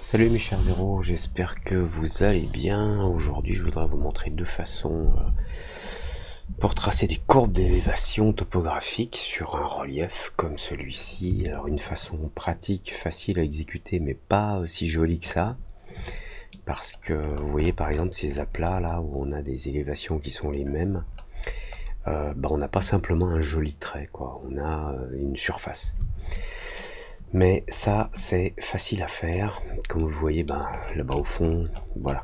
Salut mes chers zéros, j'espère que vous allez bien. Aujourd'hui je voudrais vous montrer deux façons pour tracer des courbes d'élévation topographique sur un relief comme celui-ci. Alors une façon pratique, facile à exécuter mais pas si jolie que ça. Parce que vous voyez par exemple ces aplats là où on a des élévations qui sont les mêmes. On n'a pas simplement un joli trait, quoi. On a une surface. Mais ça, c'est facile à faire. Comme vous le voyez, là-bas au fond, voilà.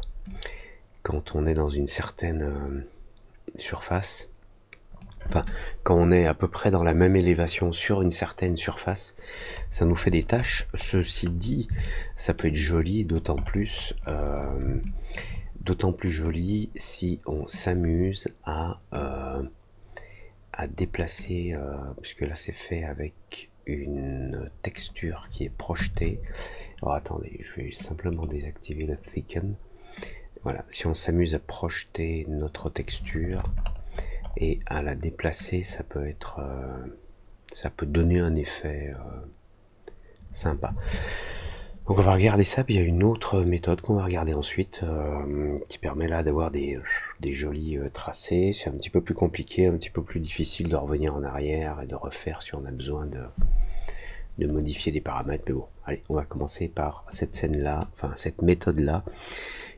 Quand on est dans une certaine surface, enfin, quand on est à peu près dans la même élévation sur une certaine surface, ça nous fait des taches. Ceci dit, ça peut être joli, d'autant plus joli si on s'amuse à déplacer, puisque là c'est fait avec une texture qui est projetée. Alors attendez, je vais simplement désactiver le thicken. Voilà, si on s'amuse à projeter notre texture et à la déplacer, ça peut être, ça peut donner un effet sympa. Donc on va regarder ça, puis il y a une autre méthode qu'on va regarder ensuite, qui permet là d'avoir des jolis tracés. C'est un petit peu plus compliqué, un petit peu plus difficile de revenir en arrière et de refaire si on a besoin de modifier des paramètres. Mais bon, allez, on va commencer par cette scène-là, enfin cette méthode-là,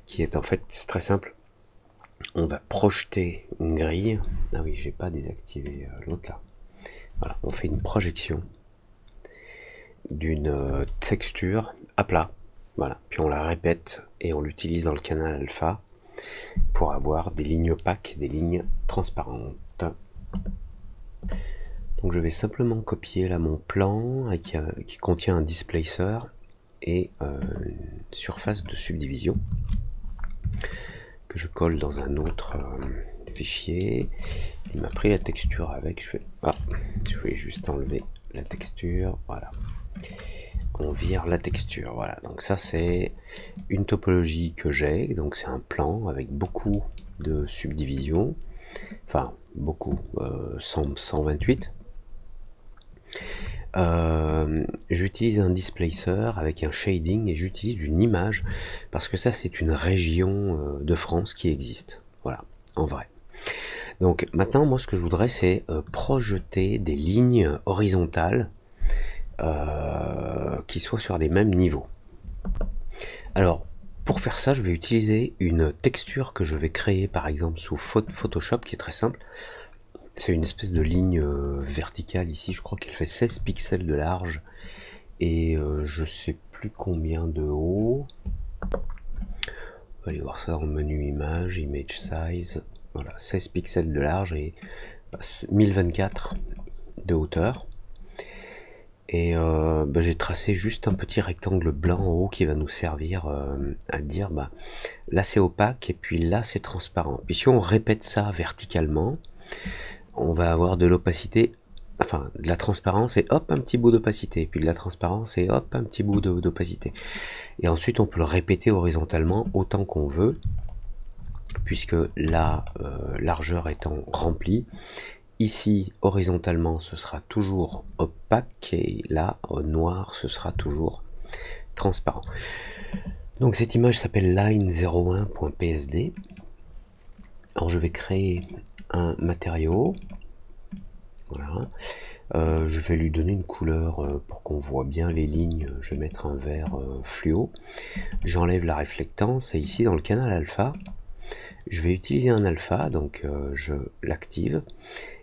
qui est en fait très simple. On va projeter une grille. Ah oui, j'ai pas désactivé l'autre là. Voilà, on fait une projection d'une texture à plat, voilà, puis on la répète et on l'utilise dans le canal alpha pour avoir des lignes opaques, des lignes transparentes. Donc je vais simplement copier là mon plan qui contient un displacer et une surface de subdivision que je colle dans un autre fichier. Il m'a pris la texture avec, je vais juste enlever la texture, voilà. On vire la texture, voilà. Donc ça c'est une topologie que j'ai, donc c'est un plan avec beaucoup de subdivisions, enfin beaucoup, 128. J'utilise un displacer avec un shading et j'utilise une image parce que ça c'est une région de France qui existe, voilà, en vrai. Donc maintenant moi ce que je voudrais c'est projeter des lignes horizontales qui soient sur les mêmes niveaux. Alors pour faire ça je vais utiliser une texture que je vais créer par exemple sous Photoshop qui est très simple. C'est une espèce de ligne verticale ici, je crois qu'elle fait 16 pixels de large et je sais plus combien de haut. On va aller voir ça dans le menu image, image size, voilà, 16 pixels de large et 1024 de hauteur. Et j'ai tracé juste un petit rectangle blanc en haut qui va nous servir à dire là c'est opaque et puis là c'est transparent. Puis si on répète ça verticalement, on va avoir de l'opacité, enfin de la transparence et hop un petit bout d'opacité, puis de la transparence et hop un petit bout d'opacité. Et ensuite on peut le répéter horizontalement autant qu'on veut, puisque la largeur étant remplie, ici horizontalement ce sera toujours opaque et là au noir ce sera toujours transparent. Donc cette image s'appelle line01.psd. Alors je vais créer un matériau, voilà. Je vais lui donner une couleur pour qu'on voit bien les lignes. Je vais mettre un vert fluo. J'enlève la réflectance et ici dans le canal alpha je vais utiliser un alpha, donc je l'active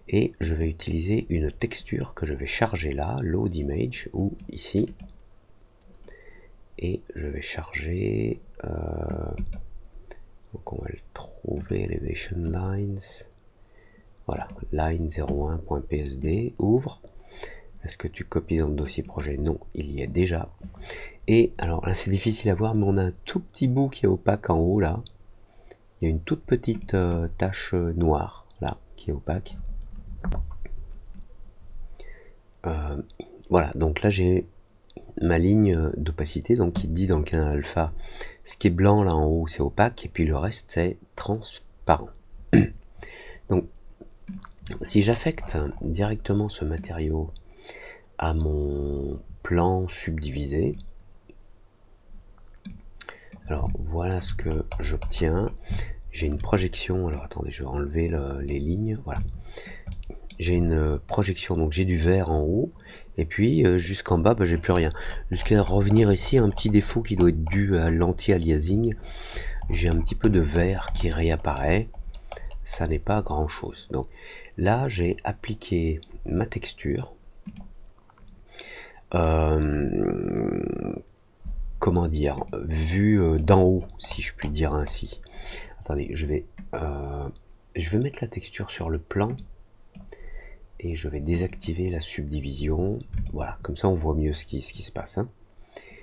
et je vais utiliser une texture que je vais charger là, load image, ou ici, et je vais charger donc on va le trouver, elevation lines, voilà, line01.psd, ouvre. Est-ce que tu copies dans le dossier projet? Non, il y est déjà. Et alors là c'est difficile à voir, mais on a un tout petit bout qui est opaque en haut là. Il y a une toute petite tache noire là qui est opaque. Voilà, donc là j'ai ma ligne d'opacité, donc qui dit dans le canal alpha, ce qui est blanc là en haut c'est opaque et puis le reste c'est transparent. Donc si j'affecte directement ce matériau à mon plan subdivisé, Alors voilà ce que j'obtiens. J'ai une projection, alors attendez, je vais enlever les lignes, voilà. J'ai une projection, donc j'ai du vert en haut, et puis jusqu'en bas, j'ai plus rien. Jusqu'à revenir ici, un petit défaut qui doit être dû à l'anti-aliasing. J'ai un petit peu de vert qui réapparaît, ça n'est pas grand chose. Donc là, j'ai appliqué ma texture. Comment dire, vue d'en haut, si je puis dire ainsi. Attendez, je vais mettre la texture sur le plan et je vais désactiver la subdivision. Voilà, comme ça on voit mieux ce qui se passe. Hein.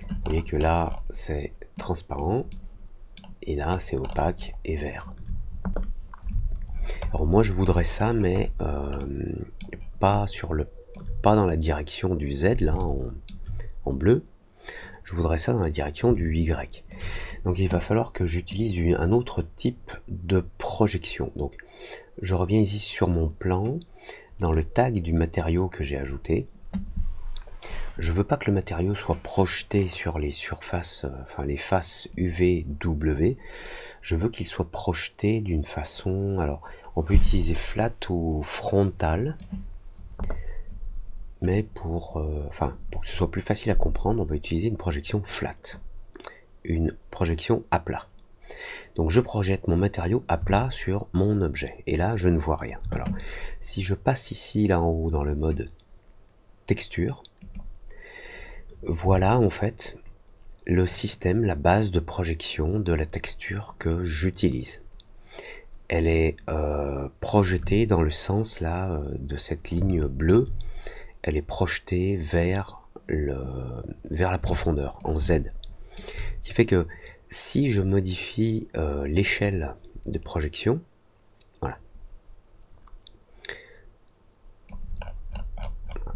Vous voyez que là c'est transparent et là c'est opaque et vert. Alors moi je voudrais ça, mais pas dans la direction du Z là en bleu. Je voudrais ça dans la direction du Y. Donc il va falloir que j'utilise un autre type de projection. Donc je reviens ici sur mon plan, dans le tag du matériau que j'ai ajouté. Je veux pas que le matériau soit projeté sur les surfaces, enfin les faces UV-W. Je veux qu'il soit projeté d'une façon, alors on peut utiliser flat ou frontal, mais pour que ce soit plus facile à comprendre, on va utiliser une projection flat, une projection à plat. Donc je projette mon matériau à plat sur mon objet, et là je ne vois rien. Alors si je passe ici là en haut dans le mode texture, voilà en fait le système, la base de projection de la texture que j'utilise. Elle est projetée dans le sens là de cette ligne bleue, elle est projetée vers la profondeur en Z. Ce qui fait que si je modifie l'échelle de projection, voilà.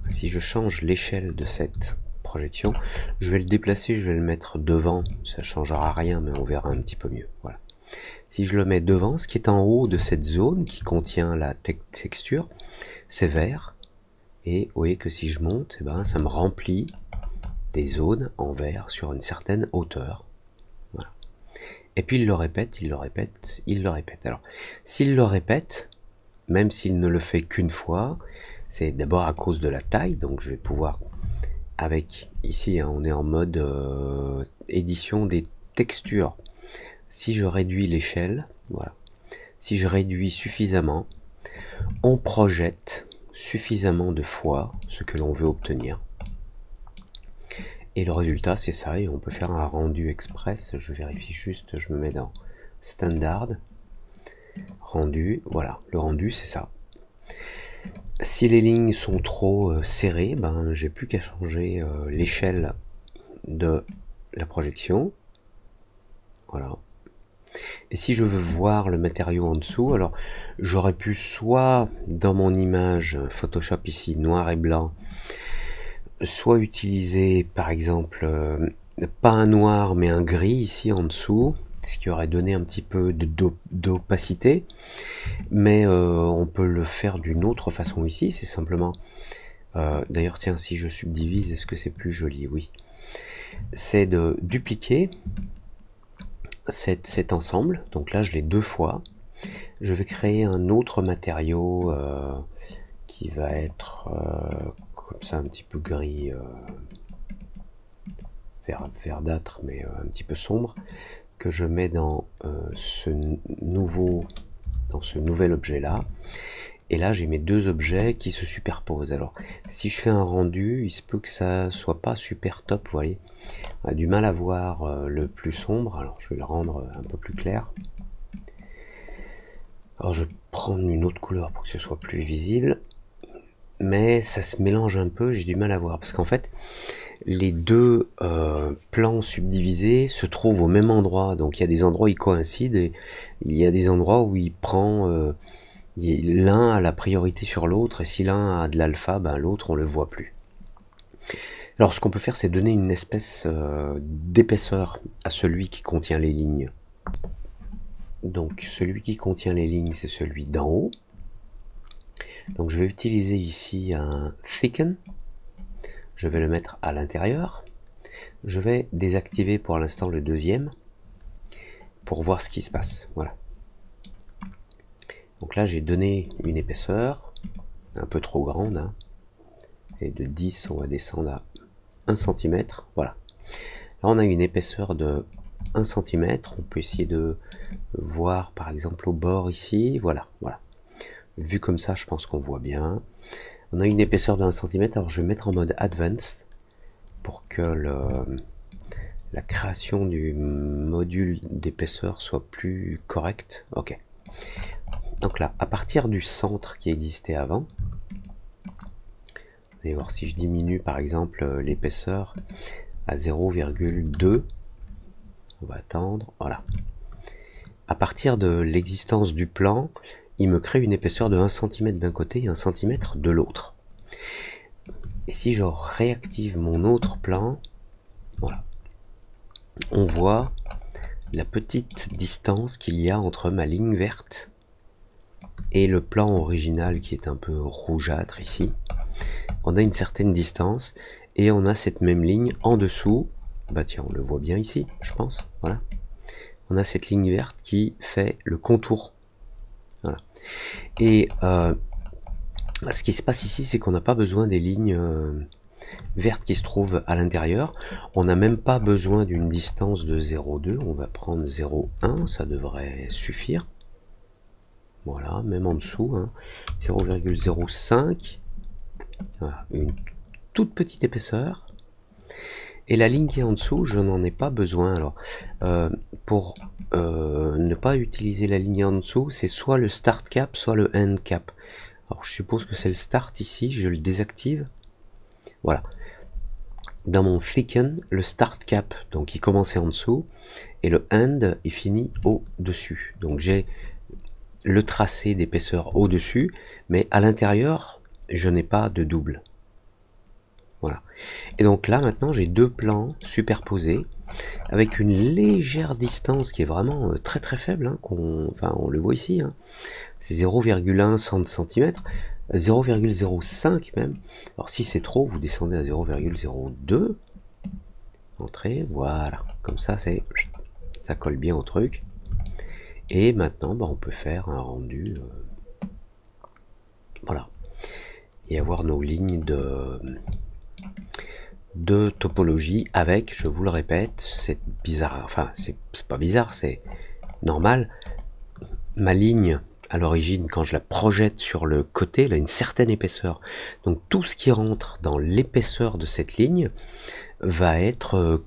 Si je change l'échelle de cette projection, je vais le déplacer, je vais le mettre devant, ça ne changera rien, mais on verra un petit peu mieux. Voilà. Si je le mets devant, ce qui est en haut de cette zone qui contient la texture, c'est vert. Et vous voyez que si je monte, eh ben, ça me remplit des zones en vert sur une certaine hauteur. Voilà. Et puis il le répète, il le répète, il le répète. Alors, s'il le répète, même s'il ne le fait qu'une fois, c'est d'abord à cause de la taille, donc je vais pouvoir, avec, ici hein, on est en mode édition des textures. Si je réduis l'échelle, voilà, si je réduis suffisamment, on projette suffisamment de fois ce que l'on veut obtenir. Et le résultat c'est ça, et on peut faire un rendu express. Je vérifie juste, je me mets dans standard, rendu, voilà, le rendu c'est ça. Si les lignes sont trop serrées, ben j'ai plus qu'à changer l'échelle de la projection, voilà. Et si je veux voir le matériau en dessous, alors j'aurais pu soit dans mon image Photoshop ici noir et blanc, soit utiliser par exemple pas un noir mais un gris ici en dessous, ce qui aurait donné un petit peu d'opacité, mais on peut le faire d'une autre façon ici, c'est simplement d'ailleurs tiens, si je subdivise, est-ce que c'est plus joli? Oui, c'est de dupliquer cet ensemble, donc là je l'ai deux fois. Je vais créer un autre matériau qui va être comme ça un petit peu gris, verdâtre, mais un petit peu sombre, que je mets dans ce nouvel objet là. Et là j'ai mes deux objets qui se superposent. Alors si je fais un rendu, il se peut que ça soit pas super top, vous voyez. On a du mal à voir le plus sombre, alors je vais le rendre un peu plus clair. Alors je vais prendre une autre couleur pour que ce soit plus visible, mais ça se mélange un peu, j'ai du mal à voir, parce qu'en fait les deux plans subdivisés se trouvent au même endroit, donc il y a des endroits où ils coïncident, et il y a des endroits où il prend l'un a la priorité sur l'autre, et si l'un a de l'alpha, ben l'autre on le voit plus. Alors ce qu'on peut faire, c'est donner une espèce d'épaisseur à celui qui contient les lignes. Donc celui qui contient les lignes, c'est celui d'en haut. Donc je vais utiliser ici un thicken. Je vais le mettre à l'intérieur. Je vais désactiver pour l'instant le deuxième. pour voir ce qui se passe. Voilà. Donc là, j'ai donné une épaisseur un peu trop grande, hein, et de 10, on va descendre à 1 cm. Voilà. Là, on a une épaisseur de 1 cm. On peut essayer de voir, par exemple, au bord ici. Voilà, voilà. Vu comme ça, je pense qu'on voit bien. On a une épaisseur de 1 cm. Alors, je vais mettre en mode Advanced pour que la création du module d'épaisseur soit plus correcte. Ok. Donc là, à partir du centre qui existait avant, vous allez voir si je diminue par exemple l'épaisseur à 0,2, on va attendre, voilà. À partir de l'existence du plan, il me crée une épaisseur de 1 cm d'un côté et 1 cm de l'autre. Et si je réactive mon autre plan, voilà, on voit la petite distance qu'il y a entre ma ligne verte et le plan original qui est un peu rougeâtre ici. On a une certaine distance et on a cette même ligne en dessous. Bah tiens, on le voit bien ici, je pense. Voilà. On a cette ligne verte qui fait le contour. Voilà. Et ce qui se passe ici, c'est qu'on n'a pas besoin des lignes vertes qui se trouvent à l'intérieur. On n'a même pas besoin d'une distance de 0,2. On va prendre 0,1, ça devrait suffire. Voilà, même en dessous, hein, 0,05. Voilà, une toute petite épaisseur. Et la ligne qui est en dessous, je n'en ai pas besoin. Alors, pour ne pas utiliser la ligne en dessous, c'est soit le Start Cap, soit le End Cap. Alors, je suppose que c'est le Start ici, je le désactive. Voilà. Dans mon Thicken, le Start Cap, donc il commençait en dessous, et le End, il finit au-dessus. Donc j'ai le tracé d'épaisseur au-dessus, mais à l'intérieur, je n'ai pas de double. Voilà. Et donc là, maintenant, j'ai deux plans superposés, avec une légère distance qui est vraiment très très faible, hein, enfin, on le voit ici, hein. C'est 0,1 cm, 0,05 même. Alors si c'est trop, vous descendez à 0,02. Entrez, voilà. Comme ça, ça colle bien au truc. Et maintenant, bah, on peut faire un rendu, voilà, et avoir nos lignes de topologie avec, je vous le répète, c'est bizarre, enfin c'est pas bizarre, c'est normal. Ma ligne à l'origine, quand je la projette sur le côté, elle a une certaine épaisseur. Donc tout ce qui rentre dans l'épaisseur de cette ligne va être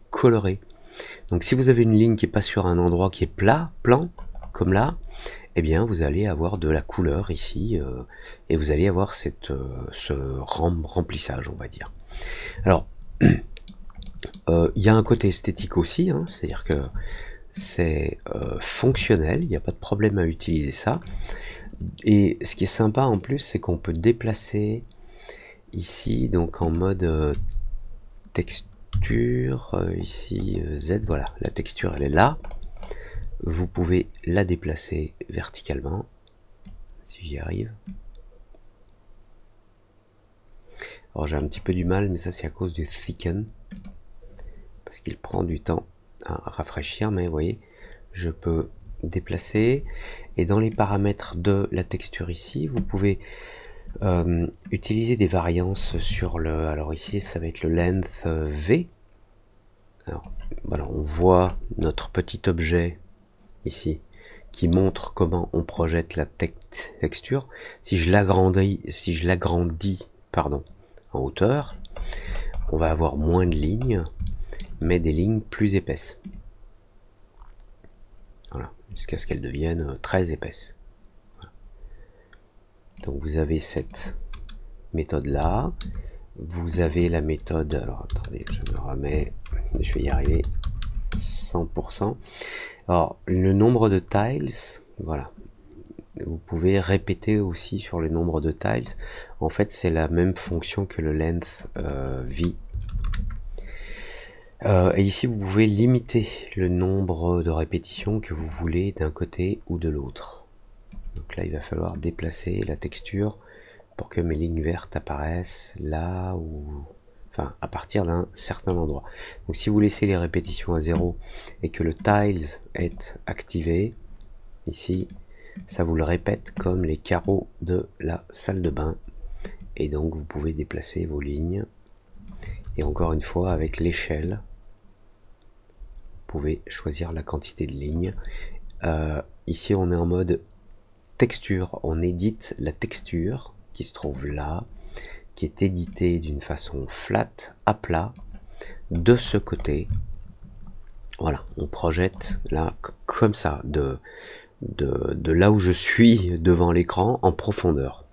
coloré. Donc si vous avez une ligne qui est pas sur un endroit qui est plan, comme là, eh bien vous allez avoir de la couleur ici, et vous allez avoir ce remplissage, on va dire. Alors, il y a un côté esthétique aussi, hein, c'est-à-dire que c'est fonctionnel, il n'y a pas de problème à utiliser ça. Et ce qui est sympa en plus, c'est qu'on peut déplacer ici, donc en mode texture, ici Z, voilà, la texture elle est là. Vous pouvez la déplacer verticalement, si j'y arrive. Alors j'ai un petit peu du mal, mais ça c'est à cause du Thicken, parce qu'il prend du temps à rafraîchir, mais vous voyez, je peux déplacer. Et dans les paramètres de la texture ici, vous pouvez utiliser des variances sur le... Alors ici, ça va être le length V. Alors, voilà, on voit notre petit objet ici qui montre comment on projette la texture. Si je l'agrandis, pardon, en hauteur, on va avoir moins de lignes, mais des lignes plus épaisses. Voilà, jusqu'à ce qu'elles deviennent très épaisses. Voilà. Donc vous avez cette méthode là, vous avez la méthode, alors attendez, je me remets, je vais y arriver, 100%. Alors le nombre de tiles, voilà, vous pouvez répéter aussi sur le nombre de tiles. En fait c'est la même fonction que le length V. Et ici vous pouvez limiter le nombre de répétitions que vous voulez d'un côté ou de l'autre. Donc là il va falloir déplacer la texture pour que mes lignes vertes apparaissent là où enfin à partir d'un certain endroit. Donc si vous laissez les répétitions à 0 et que le tiles est activé, ici, ça vous le répète comme les carreaux de la salle de bain. Et donc vous pouvez déplacer vos lignes. Et encore une fois, avec l'échelle, vous pouvez choisir la quantité de lignes. Ici, on est en mode texture. On édite la texture qui se trouve là, qui est éditée d'une façon flat, à plat, de ce côté. Voilà, on projette là, comme ça, de là où je suis devant l'écran, en profondeur.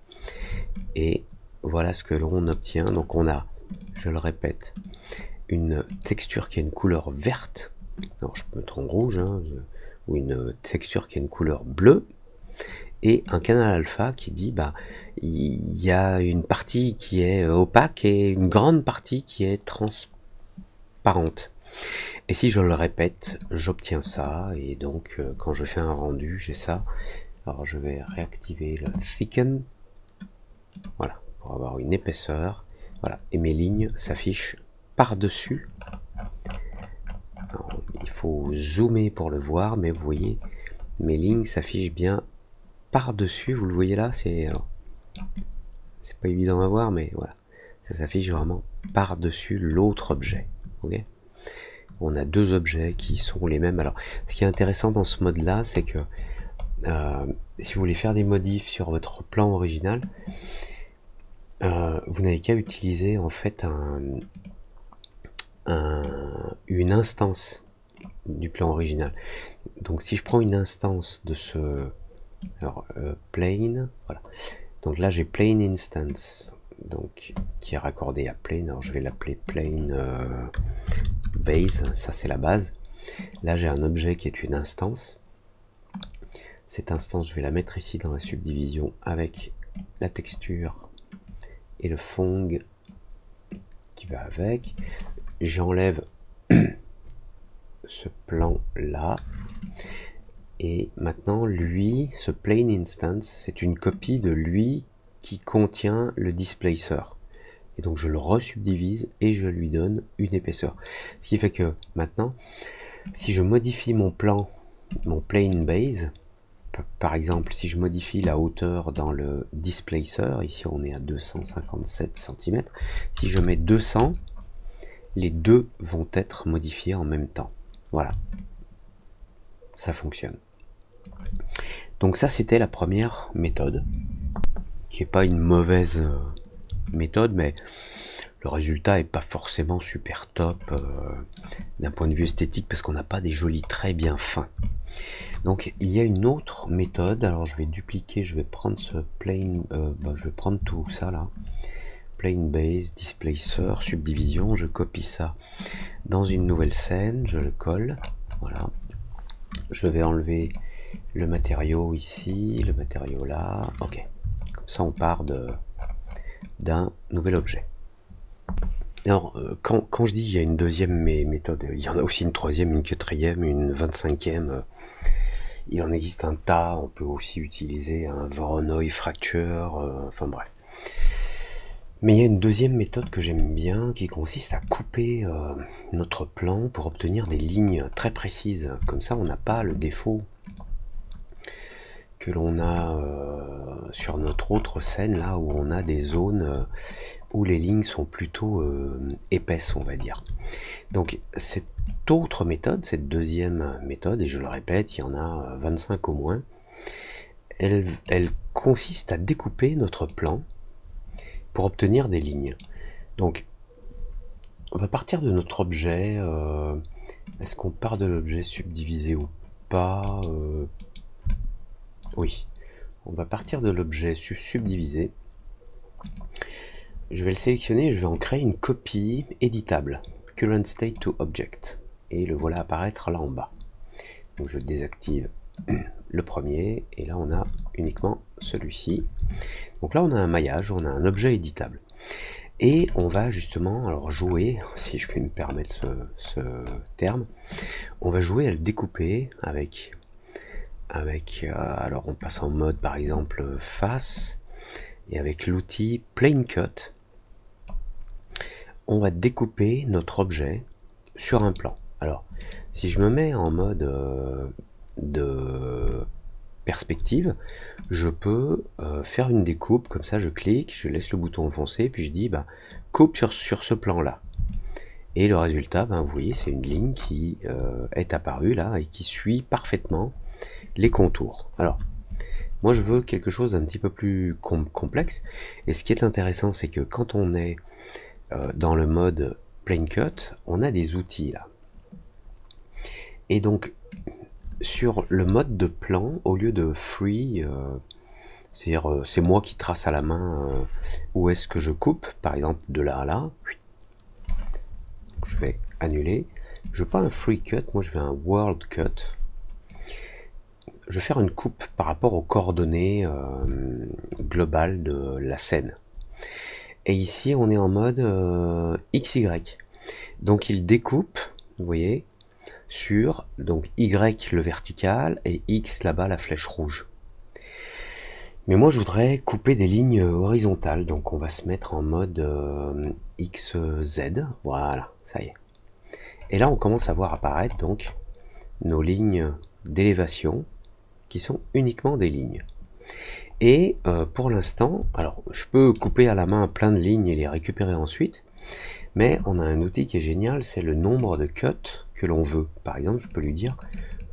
Et voilà ce que l'on obtient. Donc on a, je le répète, une texture qui a une couleur verte. Alors je peux mettre en rouge, hein, ou une texture qui a une couleur bleue. Et un canal alpha qui dit bah il y a une partie qui est opaque et une grande partie qui est transparente. Et si je le répète, j'obtiens ça. Et donc quand je fais un rendu, j'ai ça. Alors je vais réactiver le thicken. Voilà, pour avoir une épaisseur. Voilà, et mes lignes s'affichent par-dessus. Il faut zoomer pour le voir, mais vous voyez, mes lignes s'affichent bien par-dessus. Vous le voyez là, c'est pas évident à voir, mais voilà, ça s'affiche vraiment par-dessus l'autre objet. Ok, on a deux objets qui sont les mêmes. Alors, ce qui est intéressant dans ce mode-là, c'est que si vous voulez faire des modifs sur votre plan original, vous n'avez qu'à utiliser en fait une instance du plan original. Donc si je prends une instance de ce plane, voilà. Donc là j'ai plane instance, donc qui est raccordé à plane. Alors je vais l'appeler plane base, ça c'est la base. Là j'ai un objet qui est une instance. Cette instance je vais la mettre ici dans la subdivision avec la texture et le fong qui va avec. J'enlève ce plan là et maintenant lui, ce plane instance, c'est une copie de lui qui contient le displacer, et donc je le resubdivise et je lui donne une épaisseur, ce qui fait que maintenant si je modifie mon plan, mon plane base, par exemple si je modifie la hauteur dans le displacer, ici on est à 257 cm, si je mets 200, les deux vont être modifiés en même temps. Voilà, ça fonctionne. Donc ça c'était la première méthode, qui est pas une mauvaise méthode, mais le résultat est pas forcément super top d'un point de vue esthétique, parce qu'on n'a pas des jolis traits bien fins. Donc il y a une autre méthode. Alors je vais dupliquer, je vais prendre ce plane, je vais prendre tout ça là, plane base, displacer, subdivision, je copie ça dans une nouvelle scène, je le colle, voilà. Je vais enlever le matériau ici, le matériau là, ok. Comme ça on part d'un nouvel objet. Alors quand je dis il y a une deuxième méthode, il y en a aussi une troisième, une quatrième, une 25e. Il en existe un tas. On peut aussi utiliser un Voronoi fracture, enfin bref. Mais il y a une deuxième méthode que j'aime bien, qui consiste à couper notre plan pour obtenir des lignes très précises. Comme ça, on n'a pas le défaut que l'on a sur notre autre scène, là où on a des zones où les lignes sont plutôt épaisses, on va dire. Donc cette autre méthode, cette deuxième méthode, et je le répète, il y en a 25 au moins, elle consiste à découper notre plan pour obtenir des lignes. Donc on va partir de notre objet. Est-ce qu'on part de l'objet subdivisé ou pas? Oui, on va partir de l'objet subdivisé. Je vais le sélectionner et je vais en créer une copie éditable, current state to object, et le voilà apparaître là en bas. Donc je désactive le premier, et là on a uniquement celui-ci. Donc là on a un maillage, on a un objet éditable, et on va justement alors jouer, si je puis me permettre ce terme, on va jouer à le découper avec alors on passe en mode par exemple face, et avec l'outil plane cut on va découper notre objet sur un plan. Alors, si je me mets en mode de perspective, je peux faire une découpe, comme ça je clique, je laisse le bouton enfoncé, puis je dis bah, coupe sur ce plan-là. Et le résultat, ben, vous voyez, c'est une ligne qui est apparue là et qui suit parfaitement les contours. Alors, moi je veux quelque chose d'un petit peu plus complexe, et ce qui est intéressant, c'est que quand on est dans le mode Plane Cut, on a des outils là. Et donc, sur le mode de plan, au lieu de free, c'est-à-dire c'est moi qui trace à la main où est-ce que je coupe, par exemple de là à là, je vais annuler. Je veux pas un free cut, moi je veux un world cut. Je vais faire une coupe par rapport aux coordonnées globales de la scène. Et ici on est en mode XY. Donc il découpe, vous voyez, sur donc Y le vertical et X là-bas la flèche rouge. Mais moi je voudrais couper des lignes horizontales, donc on va se mettre en mode XZ, voilà, ça y est. Et là on commence à voir apparaître donc nos lignes d'élévation qui sont uniquement des lignes. Et pour l'instant, alors je peux couper à la main plein de lignes et les récupérer ensuite, mais on a un outil qui est génial, c'est le nombre de cuts que l'on veut. Par exemple, je peux lui dire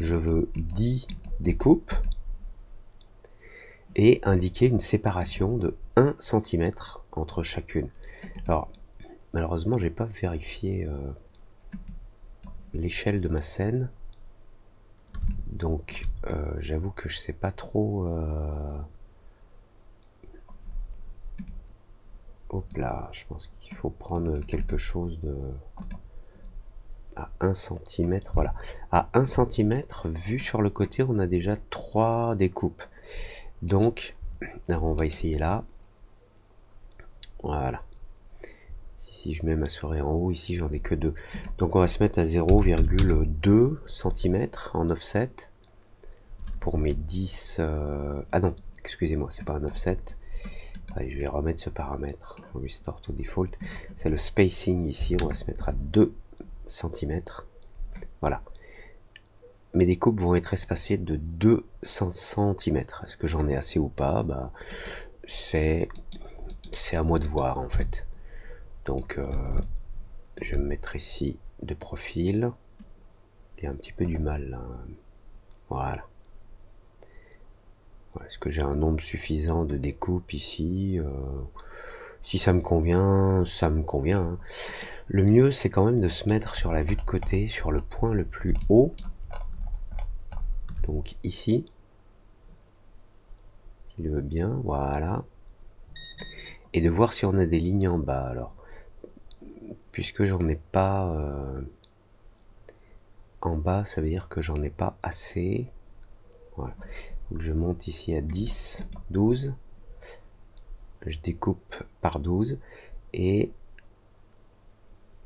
je veux 10 découpes et indiquer une séparation de 1 cm entre chacune. Alors malheureusement j'ai pas vérifié l'échelle de ma scène, donc j'avoue que je sais pas trop. Hop là, je pense qu'il faut prendre quelque chose de à 1 cm, voilà. À 1 cm, vu sur le côté, on a déjà 3 découpes. Donc, alors on va essayer là. Voilà. Si je mets ma souris en haut, ici j'en ai que 2. Donc on va se mettre à 0,2 cm en offset pour mes 10... Ah non, excusez-moi, c'est pas un offset. Allez, je vais remettre ce paramètre, restore to default. C'est le spacing ici, on va se mettre à 2 cm. Voilà. Mes découpes vont être espacées de 2 cm. Est-ce que j'en ai assez ou pas? Bah, c'est à moi de voir en fait. Donc je vais me mettre ici de profil. Il y a un petit peu du mal là. Voilà. Est-ce que j'ai un nombre suffisant de découpes ici? Si ça me convient, ça me convient. Hein. Le mieux, c'est quand même de se mettre sur la vue de côté, sur le point le plus haut. Donc ici. S'il veut bien, voilà. Et de voir si on a des lignes en bas. Alors, puisque j'en ai pas en bas, ça veut dire que j'en ai pas assez. Voilà. Donc je monte ici à 10, 12. Je découpe par 12 et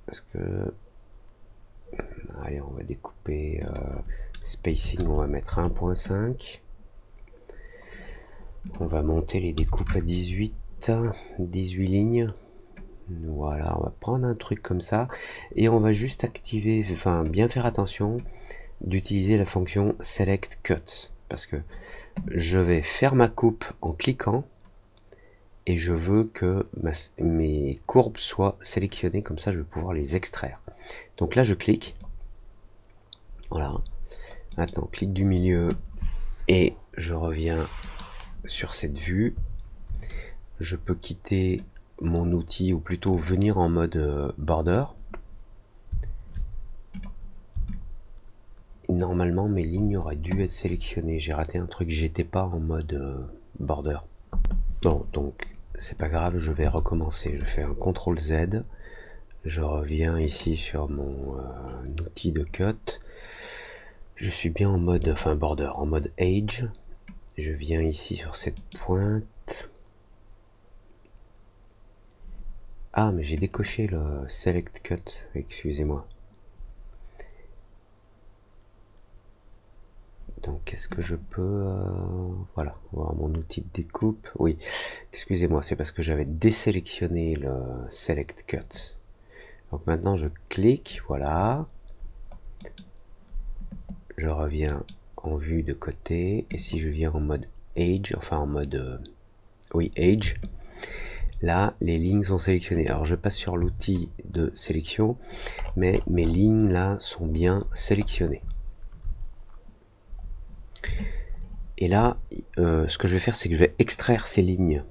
parce que allez, on va découper spacing, on va mettre 1.5. On va monter les découpes à 18 lignes. Voilà, on va prendre un truc comme ça et on va juste activer, enfin bien faire attention d'utiliser la fonction select cuts parce que je vais faire ma coupe en cliquant et je veux que mes courbes soient sélectionnées, comme ça je vais pouvoir les extraire. Donc là je clique, voilà, maintenant clic du milieu et je reviens sur cette vue. Je peux quitter mon outil ou plutôt venir en mode border. Normalement mes lignes auraient dû être sélectionnées, j'ai raté un truc, j'étais pas en mode border. Bon, donc c'est pas grave, je vais recommencer. Je fais un CTRL Z, je reviens ici sur mon outil de cut. Je suis bien en mode, enfin border, en mode edge. Je viens ici sur cette pointe. Ah, mais j'ai décoché le select cut, excusez-moi. Donc qu'est-ce que je peux voilà, voir mon outil de découpe. Oui, excusez-moi, c'est parce que j'avais désélectionné le select cut. Donc maintenant je clique, voilà. Je reviens en vue de côté, et si je viens en mode Age, enfin en mode oui, Age, là les lignes sont sélectionnées. Alors je passe sur l'outil de sélection, mais mes lignes là sont bien sélectionnées. Et là, ce que je vais faire, c'est que je vais extraire ces lignes.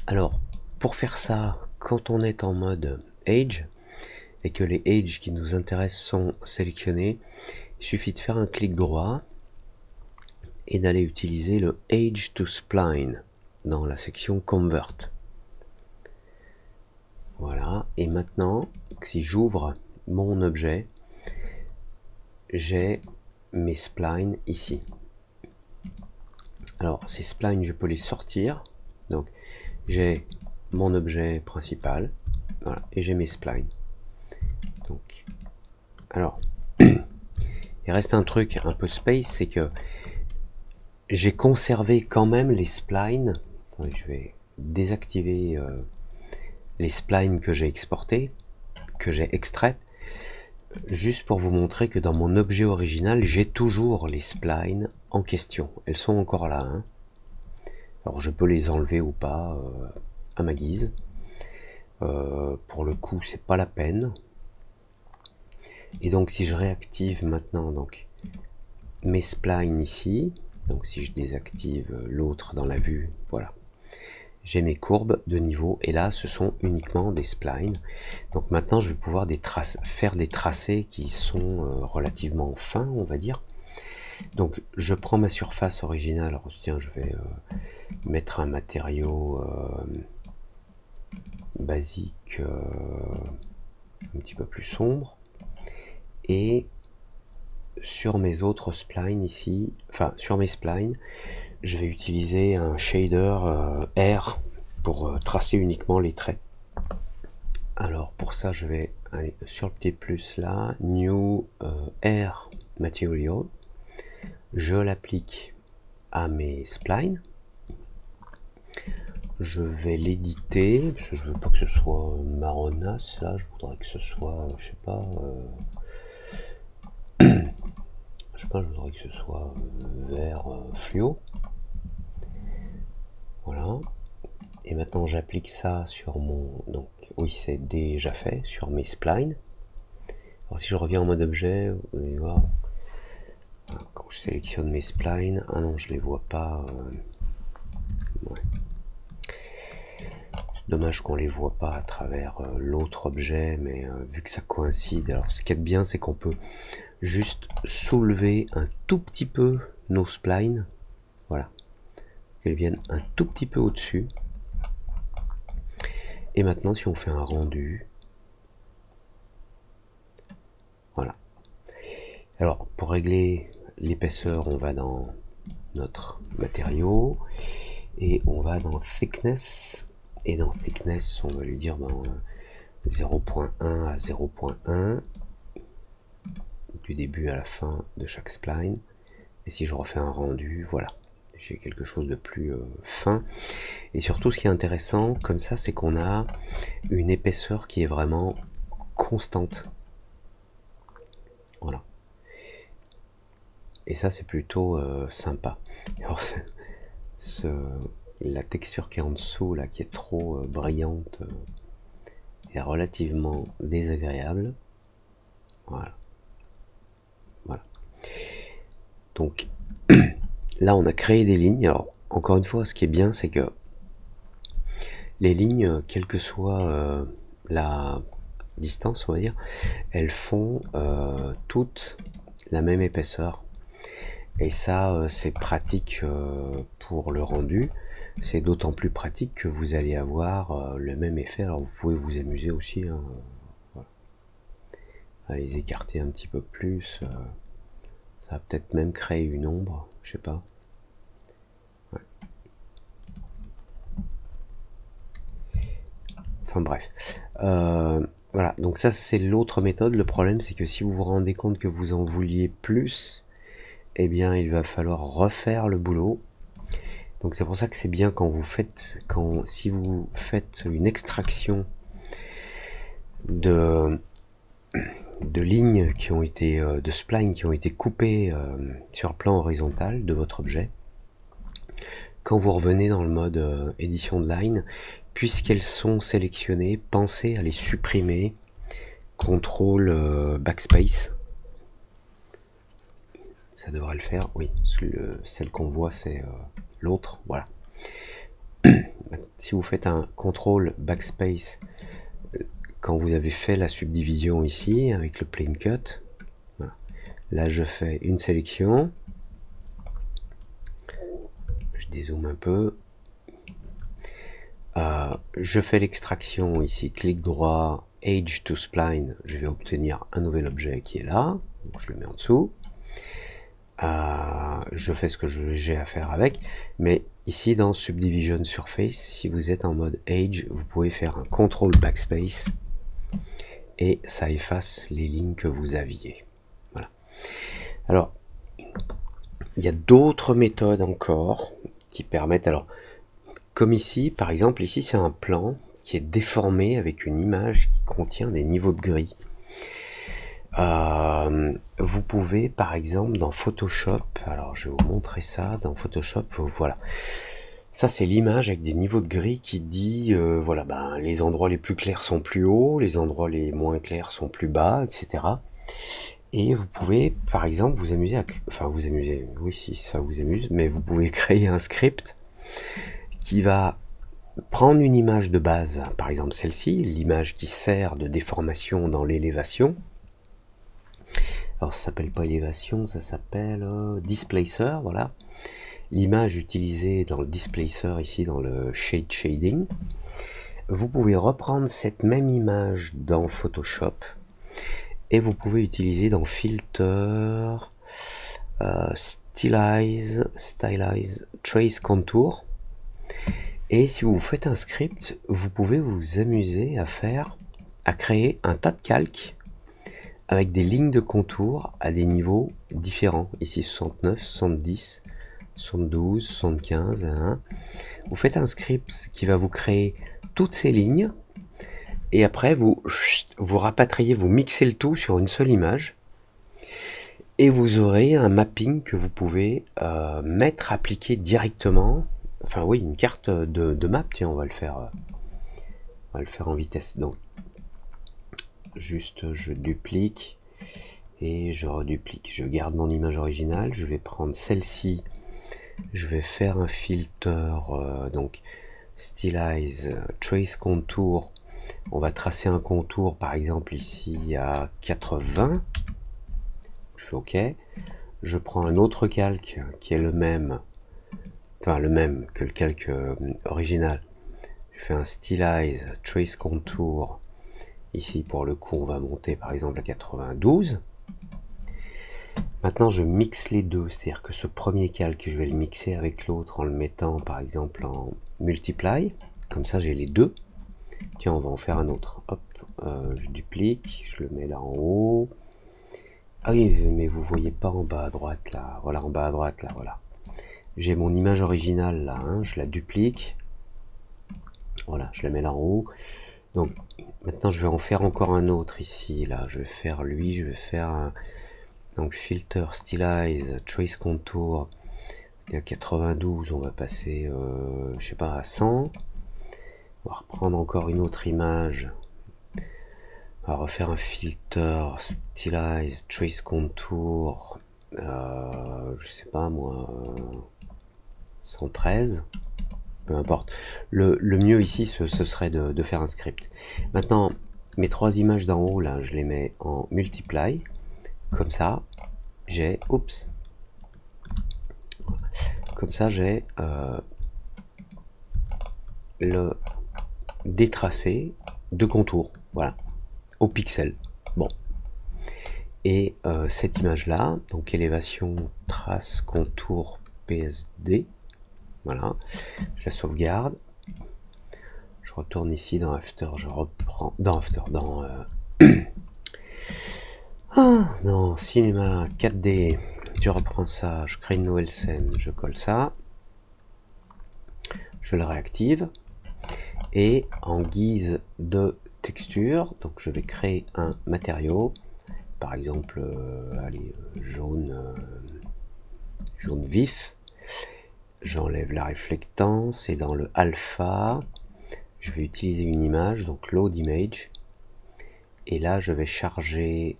Alors, pour faire ça, quand on est en mode Age, et que les Age qui nous intéressent sont sélectionnés, il suffit de faire un clic droit, et d'aller utiliser le Age to Spline, dans la section Convert. Voilà, et maintenant, si j'ouvre mon objet, j'ai mes splines ici. Alors ces splines, je peux les sortir. Donc j'ai mon objet principal, voilà, et j'ai mes splines. Donc, alors, il reste un truc un peu space, c'est que j'ai conservé quand même les splines. Attendez, je vais désactiver les splines que j'ai exportés, que j'ai extraites, juste pour vous montrer que dans mon objet original, j'ai toujours les splines en question. Elles sont encore là, hein. Alors je peux les enlever ou pas à ma guise. Pour le coup, c'est pas la peine. Et donc si je réactive maintenant donc mes splines ici, donc si je désactive l'autre dans la vue, voilà, j'ai mes courbes de niveau, et là ce sont uniquement des splines. Donc maintenant je vais pouvoir faire des tracés qui sont relativement fins, on va dire. Donc je prends ma surface originale. Alors tiens, je vais mettre un matériau basique, un petit peu plus sombre, et sur mes autres splines ici, enfin sur mes splines, je vais utiliser un shader R pour tracer uniquement les traits. Alors pour ça, je vais aller sur le petit plus là, New R Material, je l'applique à mes splines. Je vais l'éditer, parce que je veux pas que ce soit marronasse là, je voudrais que ce soit, je sais pas, je voudrais que ce soit vert fluo. Voilà. Et maintenant j'applique ça sur mon, donc oui c'est déjà fait, sur mes splines. Alors si je reviens en mode objet, vous allez voir, quand je sélectionne mes splines, ah non je les vois pas, ouais. Dommage qu'on les voit pas à travers l'autre objet, mais vu que ça coïncide, alors ce qui est bien, c'est qu'on peut juste soulever un tout petit peu nos splines, voilà, qu'elles viennent un tout petit peu au-dessus. Et maintenant, si on fait un rendu, voilà. Alors, pour régler l'épaisseur, on va dans notre matériau et on va dans Thickness. Et dans Thickness, on va lui dire 0.1 à 0.1 du début à la fin de chaque spline. Et si je refais un rendu, voilà, j'ai quelque chose de plus fin. Et surtout, ce qui est intéressant comme ça, c'est qu'on a une épaisseur qui est vraiment constante. Voilà. Et ça, c'est plutôt sympa. Alors, la texture qui est en dessous, là, qui est trop brillante, est relativement désagréable. Voilà. Voilà. Donc, là, on a créé des lignes. Alors, encore une fois, ce qui est bien, c'est que les lignes, quelle que soit la distance, on va dire, elles font toutes la même épaisseur. Et ça, c'est pratique pour le rendu. C'est d'autant plus pratique que vous allez avoir le même effet. Alors vous pouvez vous amuser aussi, hein, voilà, à les écarter un petit peu plus. Ça va peut-être même créer une ombre, je sais pas. Ouais. Enfin bref. Voilà, donc ça c'est l'autre méthode. Le problème c'est que si vous vous rendez compte que vous en vouliez plus, eh bien il va falloir refaire le boulot. Donc c'est pour ça que c'est bien quand vous faites, si vous faites une extraction de lignes qui ont été, de splines qui ont été coupées sur le plan horizontal de votre objet. Quand vous revenez dans le mode édition de line, puisqu'elles sont sélectionnées, pensez à les supprimer. CTRL backspace. Ça devrait le faire, oui. Celle qu'on voit, c'est l'autre. Voilà. Si vous faites un CTRL backspace quand vous avez fait la subdivision ici avec le plane cut, voilà. Là je fais une sélection. Je dézoome un peu. Je fais l'extraction ici, clic droit, Edge to Spline, je vais obtenir un nouvel objet qui est là, donc je le mets en dessous. Je fais ce que j'ai à faire avec, mais ici dans Subdivision Surface, si vous êtes en mode Edge, vous pouvez faire un CTRL Backspace et ça efface les lignes que vous aviez. Voilà. Alors, il y a d'autres méthodes encore qui permettent, alors, comme ici, par exemple, ici c'est un plan qui est déformé avec une image qui contient des niveaux de gris. Vous pouvez par exemple dans Photoshop, alors je vais vous montrer ça dans Photoshop, voilà. Ça c'est l'image avec des niveaux de gris qui dit, voilà, ben, les endroits les plus clairs sont plus hauts, les endroits les moins clairs sont plus bas, etc. Et vous pouvez par exemple vous amuser à, enfin vous amuser, oui si ça vous amuse, mais vous pouvez créer un script qui va prendre une image de base, par exemple celle-ci, l'image qui sert de déformation dans l'élévation. Alors ça s'appelle pas élévation, ça s'appelle displacer, voilà. L'image utilisée dans le displacer ici dans le shade shading. Vous pouvez reprendre cette même image dans Photoshop et vous pouvez utiliser dans Filter, Stylize, Trace Contour. Et si vous faites un script, vous pouvez vous amuser à créer un tas de calques avec des lignes de contour à des niveaux différents. Ici 69, 70, 72, 75, hein. Vous faites un script qui va vous créer toutes ces lignes et après vous rapatriez, vous mixez le tout sur une seule image et vous aurez un mapping que vous pouvez appliquer directement. Enfin oui, une carte de map, tiens, on va le faire en vitesse. Donc juste je duplique et je reduplique. Je garde mon image originale, je vais prendre celle-ci, je vais faire un filter, donc Stylize, Trace Contour. On va tracer un contour par exemple ici à 80. Je fais OK. Je prends un autre calque qui est le même, enfin le même que le calque original. Je fais un Stylize, Trace Contour. Ici pour le coup on va monter par exemple à 92. Maintenant je mixe les deux, c'est-à-dire que ce premier calque je vais le mixer avec l'autre en le mettant par exemple en multiply, comme ça j'ai les deux. Tiens, on va en faire un autre. Hop, je duplique, je le mets là en haut. Ah oui, mais vous voyez pas en bas à droite là. Voilà, en bas à droite là, voilà. J'ai mon image originale là, hein, je la duplique. Voilà, je la mets là en haut. Donc maintenant je vais en faire encore un autre ici. Là, je vais faire lui, je vais faire un, donc filter, stylize, trace contour. Et à 92, on va passer, je sais pas, à 100. On va reprendre encore une autre image. On va refaire un filter, stylize, trace contour. Je sais pas moi, 113. Peu importe. Le mieux ici, ce serait de faire un script. Maintenant, mes trois images d'en haut, là, je les mets en multiply. Comme ça, j'ai... Oups. Comme ça, j'ai le détracé de contour. Voilà. Au pixel. Bon. Et cette image-là, donc élévation, trace, contour, PSD. Voilà. Je la sauvegarde. Je retourne ici dans After. Je reprends... Dans After, dans... non, cinéma, 4D. Je reprends ça, je crée une nouvelle scène, je colle ça. Je le réactive. Et en guise de texture, donc je vais créer un matériau, par exemple, allez, jaune vif. J'enlève la réflectance et dans le alpha, je vais utiliser une image, donc load image. Et là, je vais charger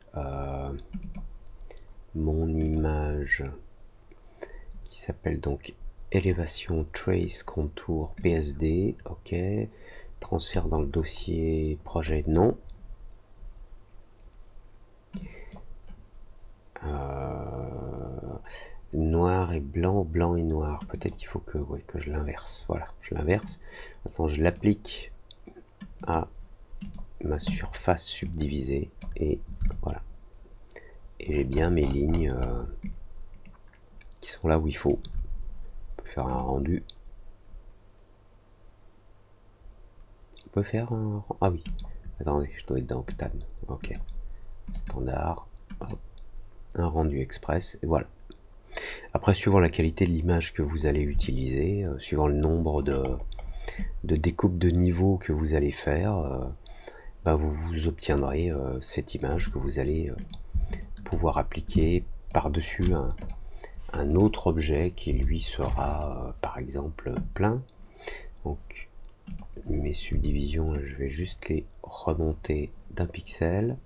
mon image qui s'appelle donc élévation trace contour PSD. Ok. Transfert dans le dossier projet non. Noir et blanc, blanc et noir. Peut-être qu'il faut que, ouais, que je l'inverse. Voilà, je l'inverse. Maintenant, je l'applique à ma surface subdivisée et voilà. Et j'ai bien mes lignes qui sont là où il faut. On peut faire un rendu. On peut faire un... Ah oui. Attendez, je dois être dans Octane. Ok. Standard. Hop. Un rendu express. Et voilà. Après, suivant la qualité de l'image que vous allez utiliser, suivant le nombre de découpes de niveaux que vous allez faire, vous obtiendrez cette image que vous allez pouvoir appliquer par-dessus un autre objet qui lui sera par exemple plein. Donc mes subdivisions, je vais juste les remonter d'un pixel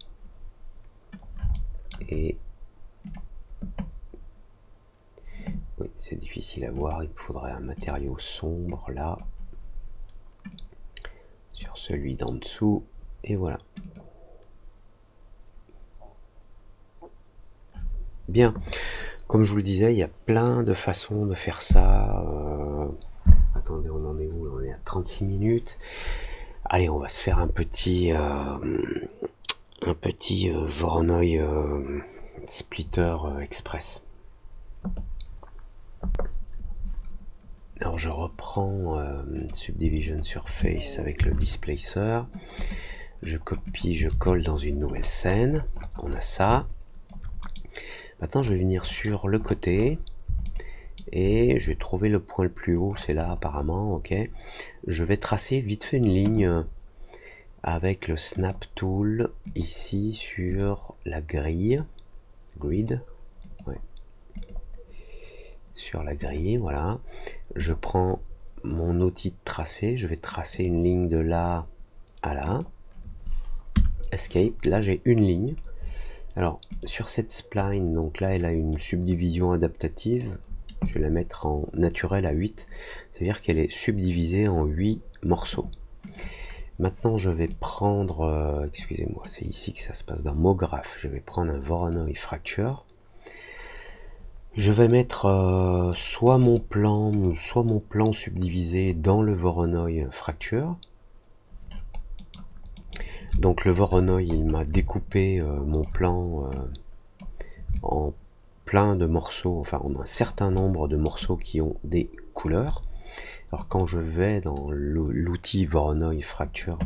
et oui, c'est difficile à voir, il me faudrait un matériau sombre là sur celui d'en dessous et voilà. Bien, comme je vous le disais, il y a plein de façons de faire ça. Attendez, on en est où? On est à 36 minutes. Allez, on va se faire un petit Voronoi splitter express. Alors je reprends Subdivision Surface avec le displacer. Je copie, je colle dans une nouvelle scène. On a ça. Maintenant je vais venir sur le côté et je vais trouver le point le plus haut, c'est là apparemment, ok. Je vais tracer vite fait une ligne avec le Snap Tool ici sur la grille, grid, ouais. Sur la grille, voilà. Je prends mon outil de tracer, je vais tracer une ligne de là à là. Escape, là j'ai une ligne. Alors sur cette spline, donc là elle a une subdivision adaptative, je vais la mettre en naturel à 8, c'est-à-dire qu'elle est subdivisée en 8 morceaux. Maintenant je vais prendre, excusez-moi, c'est ici que ça se passe dans MoGraph, je vais prendre un Voronoi Fracture. Je vais mettre soit mon plan subdivisé dans le Voronoi Fracture. Donc le Voronoi il m'a découpé mon plan en plein de morceaux, enfin en un certain nombre de morceaux qui ont des couleurs. Alors quand je vais dans l'outil Voronoi Fracture,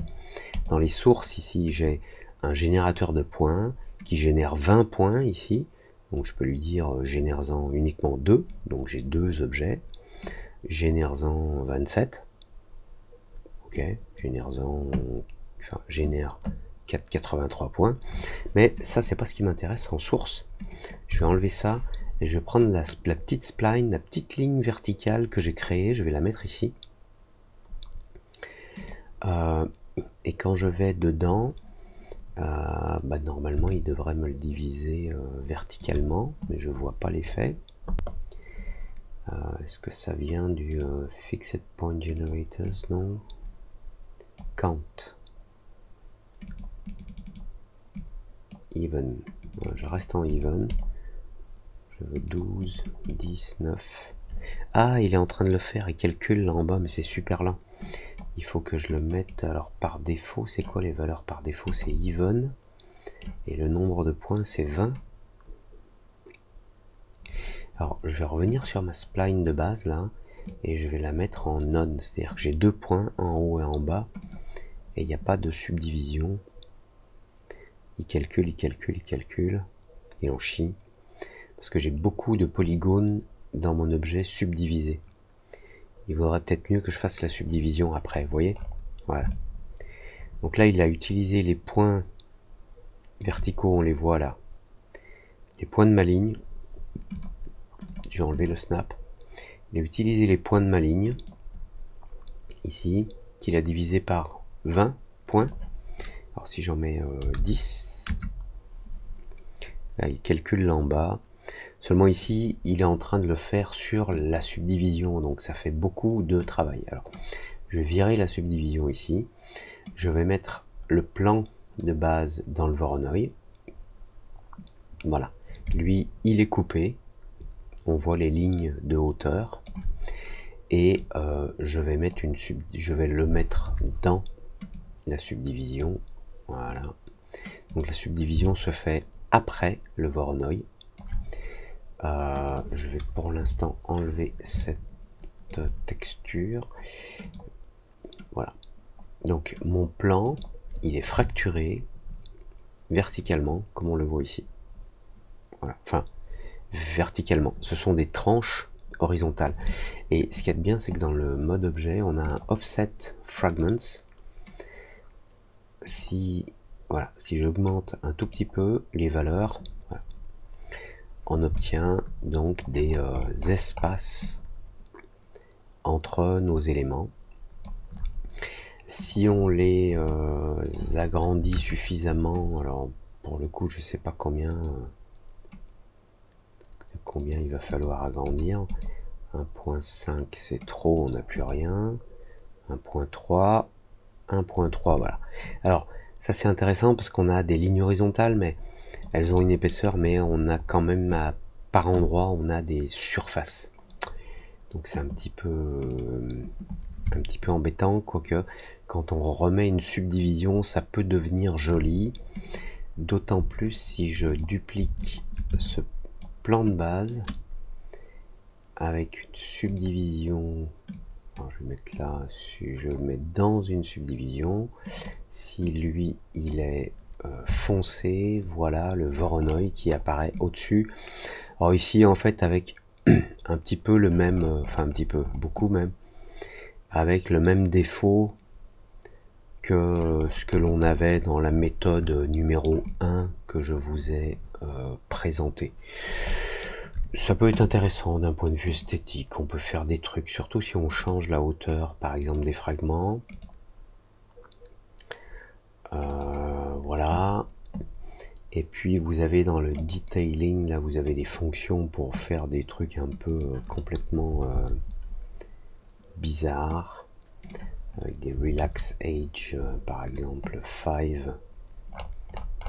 dans les sources ici j'ai un générateur de points qui génère 20 points ici. Donc je peux lui dire génère-en uniquement 2, donc j'ai 2 objets. Génère-en 27. Ok, génère-en, enfin génère 83 points. Mais ça c'est pas ce qui m'intéresse en source. Je vais enlever ça et je vais prendre la petite spline, la petite ligne verticale que j'ai créée, je vais la mettre ici. Et quand je vais dedans, normalement il devrait me le diviser verticalement, mais je vois pas l'effet. Est-ce que ça vient du Fixed Point Generators? Non. Count. Even. Je reste en even. Je veux 12, 10, 9. Ah, il est en train de le faire, il calcule là en bas, mais c'est super lent. Il faut que je le mette, alors par défaut, c'est quoi les valeurs par défaut? C'est even, et le nombre de points c'est 20. Alors je vais revenir sur ma spline de base là, et je vais la mettre en none, c'est-à-dire que j'ai 2 points en haut et en bas, et il n'y a pas de subdivision. Il calcule, il calcule, il calcule, et on chie, parce que j'ai beaucoup de polygones dans mon objet subdivisé. Il vaudrait peut-être mieux que je fasse la subdivision après, vous voyez? Voilà. Donc là, il a utilisé les points verticaux, on les voit là. Les points de ma ligne. J'ai enlevé le snap. Il a utilisé les points de ma ligne, ici, qu'il a divisé par 20 points. Alors si j'en mets 10, là il calcule là en bas. Seulement ici, il est en train de le faire sur la subdivision, donc ça fait beaucoup de travail. Alors, je vais virer la subdivision ici. Je vais mettre le plan de base dans le Voronoi. Voilà. Lui, il est coupé. On voit les lignes de hauteur. Et je vais le mettre dans la subdivision. Voilà. Donc la subdivision se fait après le Voronoi. Je vais pour l'instant enlever cette texture. Voilà. Donc mon plan, il est fracturé verticalement, comme on le voit ici. Voilà. Enfin, verticalement. Ce sont des tranches horizontales. Et ce qu'il y a de bien, c'est que dans le mode objet, on a un offset fragments. Si j'augmente un tout petit peu les valeurs, voilà, on obtient donc des espaces entre nos éléments. Si on les agrandit suffisamment, alors pour le coup je sais pas combien il va falloir agrandir. 1.5 c'est trop, on n'a plus rien. 1.3, 1.3, voilà. Alors ça c'est intéressant parce qu'on a des lignes horizontales, mais elles ont une épaisseur, mais on a quand même par endroit on a des surfaces. Donc c'est un petit peu embêtant, quoique quand on remet une subdivision, ça peut devenir joli. D'autant plus si je duplique ce plan de base avec une subdivision. Alors, je vais mettre là, si je le mets dans une subdivision, si lui il est foncé, voilà le Voronoi qui apparaît au-dessus. Alors ici en fait avec un petit peu le même, enfin un petit peu, beaucoup même, avec le même défaut que ce que l'on avait dans la méthode numéro 1 que je vous ai présenté. Ça peut être intéressant d'un point de vue esthétique, on peut faire des trucs, surtout si on change la hauteur par exemple des fragments. Voilà. Et puis vous avez dans le detailing, là vous avez des fonctions pour faire des trucs un peu complètement bizarres. Avec des relax age par exemple 5.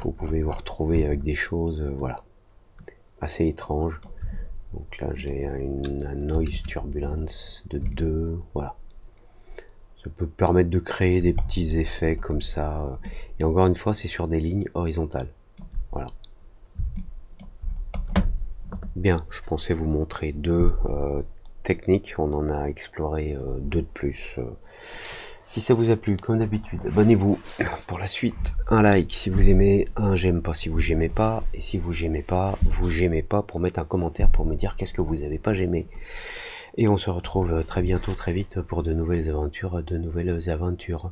Vous pouvez vous retrouver avec des choses voilà, assez étranges. Donc là j'ai un noise turbulence de 2, voilà. Ça peut permettre de créer des petits effets comme ça. Et encore une fois, c'est sur des lignes horizontales. Voilà. Bien, je pensais vous montrer deux techniques. On en a exploré deux de plus. Si ça vous a plu, comme d'habitude, abonnez-vous pour la suite. Un like si vous aimez, un j'aime pas si vous j'aimez pas. Et si vous j'aimez pas, vous j'aimez pas pour mettre un commentaire pour me dire qu'est-ce que vous avez pas j'aimé. Et on se retrouve très bientôt, très vite pour de nouvelles aventures,